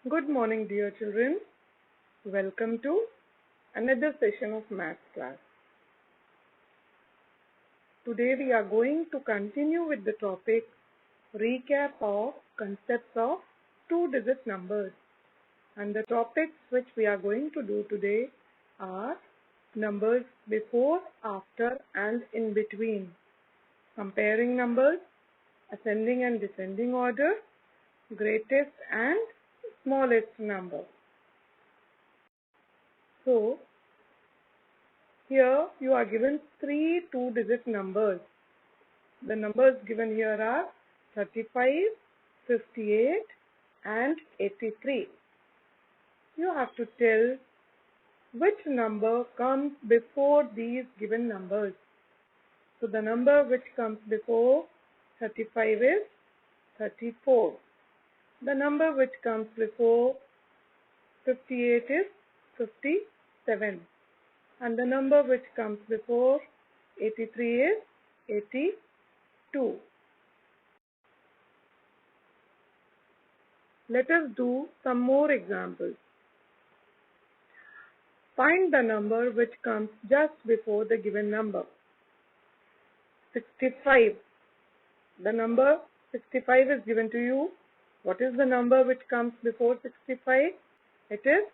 Good morning, dear children. Welcome to another session of maths class. Today we are going to continue with the topic recap of concepts of two-digit numbers. And the topics which we are going to do today are numbers before, after and in between, comparing numbers, ascending and descending order, greatest and smallest number. So, here you are given three two-digit numbers. The numbers given here are 35, 58 and 83. You have to tell which number comes before these given numbers. So, the number which comes before 35 is 34. The number which comes before 58 is 57. And the number which comes before 83 is 82. Let us do some more examples. Find the number which comes just before the given number. 65. The number 65 is given to you. What is the number which comes before 65? It is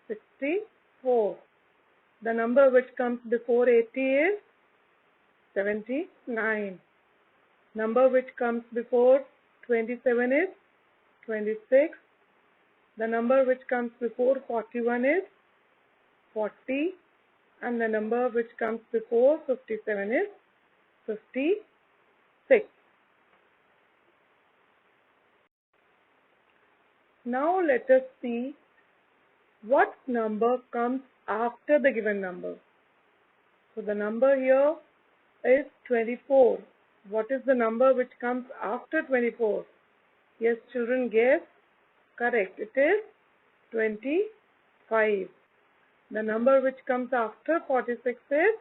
64. The number which comes before 80 is 79. Number which comes before 27 is 26. The number which comes before 41 is 40. And the number which comes before 57 is 56. Now let us see what number comes after the given number. So the number here is 24. What is the number which comes after 24? Yes, children, guess. Correct. It is 25. The number which comes after 46 is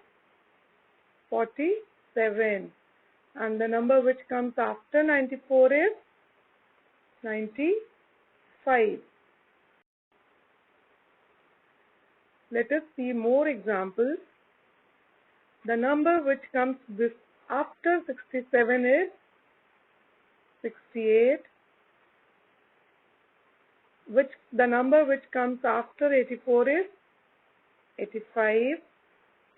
47. And the number which comes after 94 is 95. Let us see more examples. The number which comes after 67 is 68. The number which comes after 84 is 85.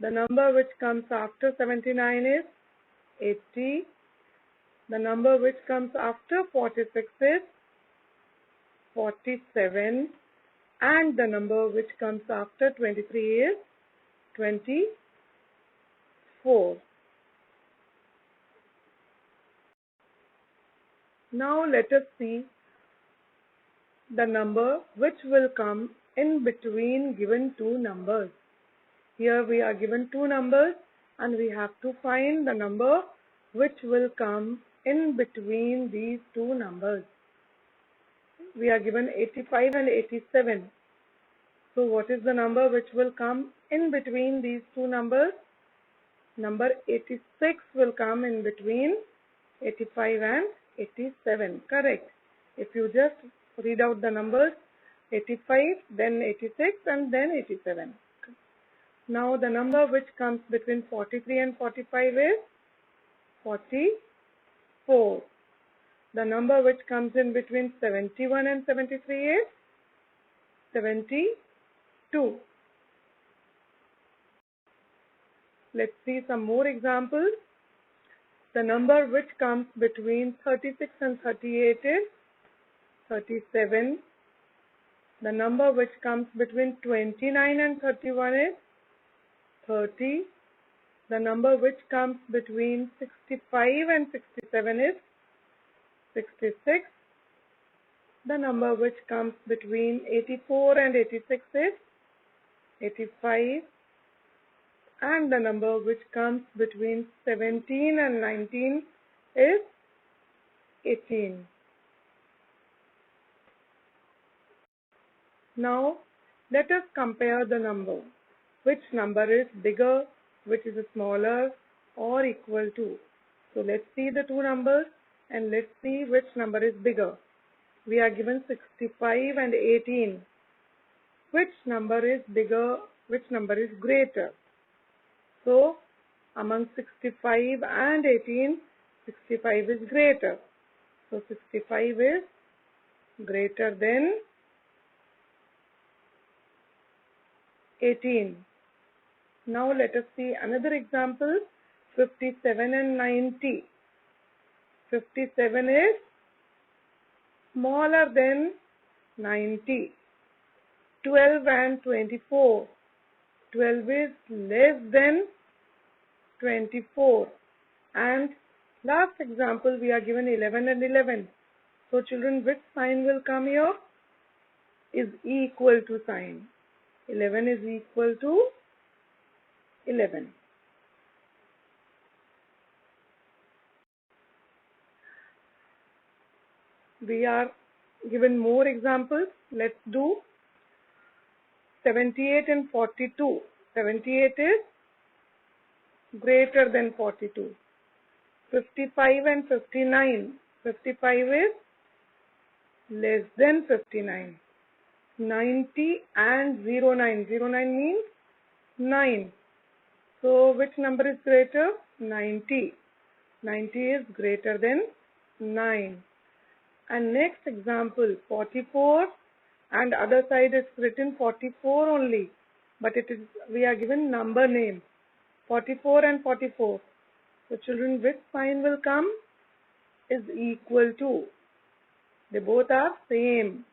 The number which comes after 79 is 80. The number which comes after 46 is 47. And the number which comes after 23 is 24. Now let us see the number which will come in between given two numbers. Here we are given two numbers and we have to find the number which will come in between these two numbers. We are given 85 and 87. So what is the number which will come in between these two numbers? Number 86 will come in between 85 and 87. Correct. If you just read out the numbers 85, then 86 and then 87. Now the number which comes between 43 and 45 is 44. The number which comes in between 71 and 73 is 72. Let's see some more examples. The number which comes between 36 and 38 is 37. The number which comes between 29 and 31 is 30. The number which comes between 65 and 67 is 66. The number which comes between 84 and 86 is 85. And the number which comes between 17 and 19 is 18. Now let us compare the number. Which number is bigger, which is smaller or equal to. So let's see the two numbers and let's see which number is bigger. we are given 65 and 18. Which number is bigger? Which number is greater? So, among 65 and 18, 65 is greater. So, 65 is greater than 18. Now, let us see another example. 57 and 90. 57 is smaller than 90. 12 and 24. 12 is less than 24. And last example, we are given 11 and 11. So children, which sign will come here? Is equal to sign. 11 is equal to 11. We are given more examples. Let's do 78 and 42. 78 is greater than 42. 55 and 59. 55 is less than 59. 90 and 09. 09 means 9. So which number is greater? 90. 90 is greater than 9. And next example, 44, and other side is written 44 only, but we are given number name 44 and 44. So children, which sign will come? Is equal to. They both are same.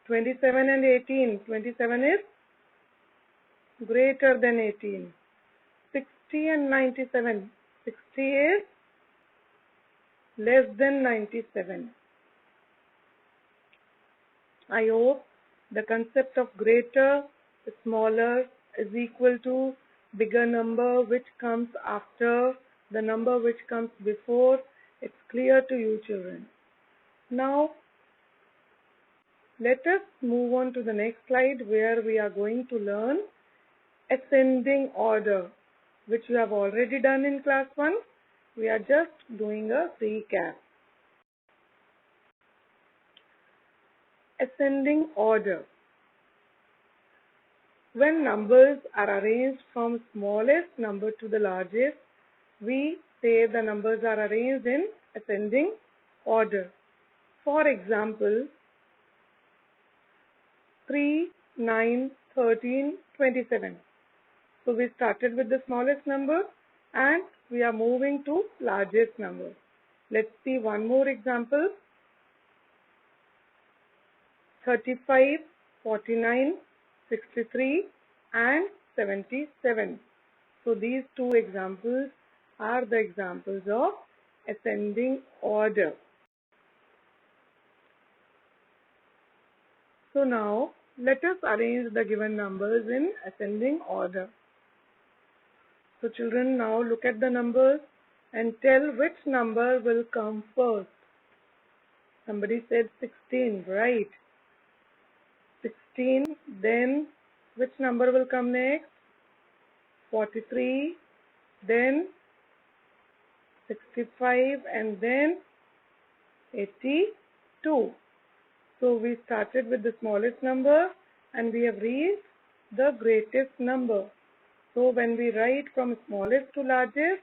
27 and 18. 27 is greater than 18. 60 and 97. 60 is less than 97. I hope the concept of greater, smaller is equal to bigger number which comes after the number which comes before. It's clear to you children. Now let us move on to the next slide where we are going to learn ascending order, which you have already done in class 1. We are just doing a recap. Ascending order. When numbers are arranged from smallest number to the largest, we say the numbers are arranged in ascending order. For example, 3, 9, 13, 27. So we started with the smallest number and we are moving to largest number. Let's see one more example. 35, 49, 63 and 77. So these two examples are the examples of ascending order. So now let us arrange the given numbers in ascending order. So children, now look at the numbers and tell which number will come first. Somebody said 16, right? 16, then which number will come next? 43, then 65 and then 82. So we started with the smallest number and we have reached the greatest number. So when we write from smallest to largest,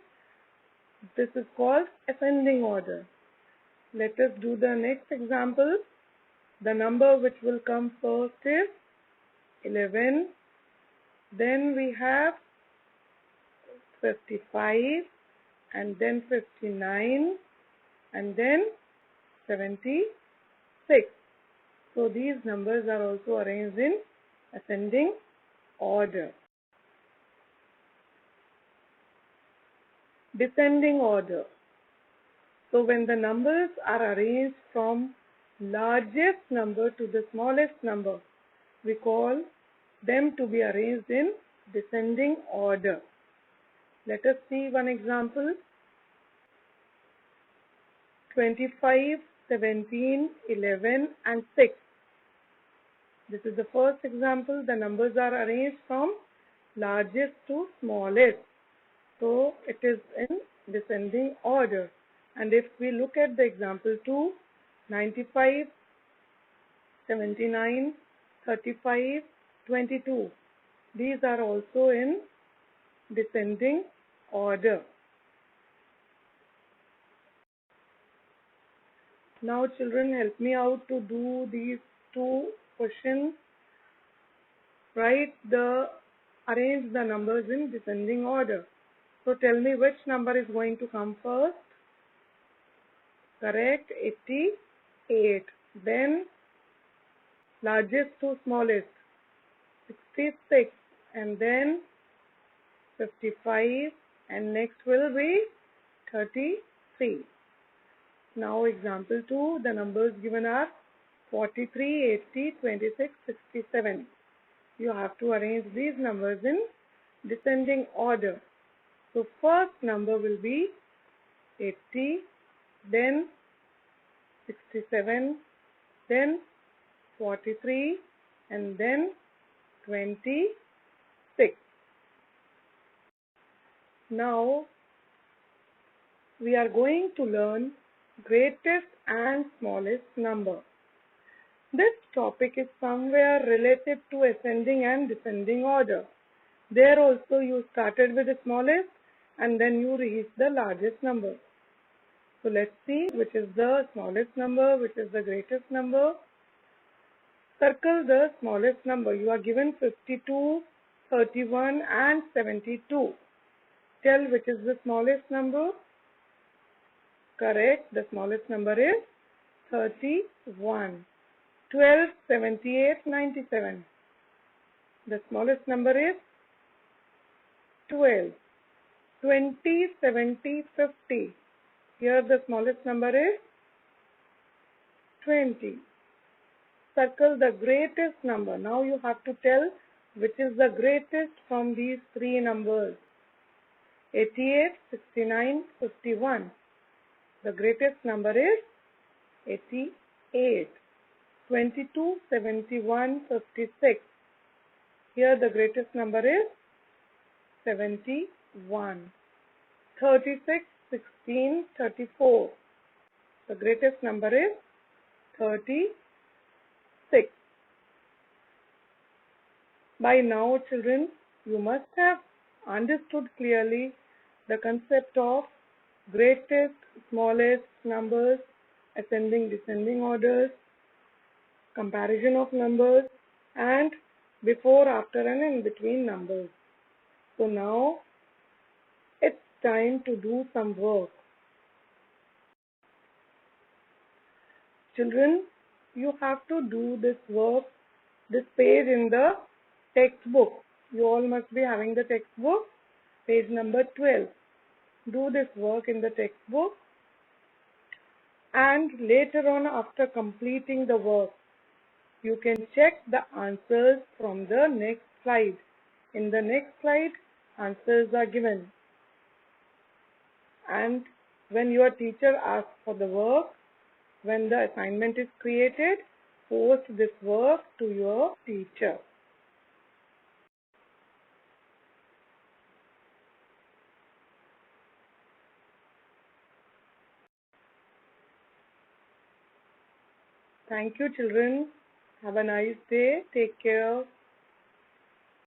this is called ascending order. Let us do the next example. The number which will come first is 11. Then we have 55 and then 59 and then 76. So these numbers are also arranged in ascending order. Descending order. So when the numbers are arranged from largest number to the smallest number, we call them to be arranged in descending order. Let us see one example. 25, 17, 11 and 6. This is the first example. The numbers are arranged from largest to smallest. So it is in descending order. And if we look at the example 2, 95, 79, 35, 22. These are also in descending order. Now children, help me out to do these two questions. Arrange the numbers in descending order. So tell me which number is going to come first. Correct, 88. Then largest to smallest, 66, and then 55, and next will be 33. Now example 2, the numbers given are 43, 80, 26, 67. You have to arrange these numbers in descending order. So first number will be 80, then 67, then 43, and then 26. Now we are going to learn greatest and smallest number. This topic is somewhere related to ascending and descending order. There also you started with the smallest and then you reached the largest number. So let's see which is the smallest number, which is the greatest number. Circle the smallest number. You are given 52, 31 and 72. Tell which is the smallest number. Correct, the smallest number is 31. 12, 78, 97. The smallest number is 12. 20, 70, 50. Here the smallest number is 20. Circle the greatest number. Now you have to tell which is the greatest from these three numbers. 88, 69, 51. The greatest number is 88. 22, 71, 56. Here the greatest number is 71. 36, 16, 34. The greatest number is 36. By now, children, you must have understood clearly the concept of greatest, smallest numbers, ascending, descending orders, comparison of numbers, and before, after, and in between numbers. So now it's time to do some work. Children, you have to do this work, this page in the textbook. You all must be having the textbook, page number 12. Do this work in the textbook, and later on, after completing the work, you can check the answers from the next slide. In the next slide, answers are given. And when your teacher asks for the work, when the assignment is created, post this work to your teacher. Thank you, children. Have a nice day. Take care.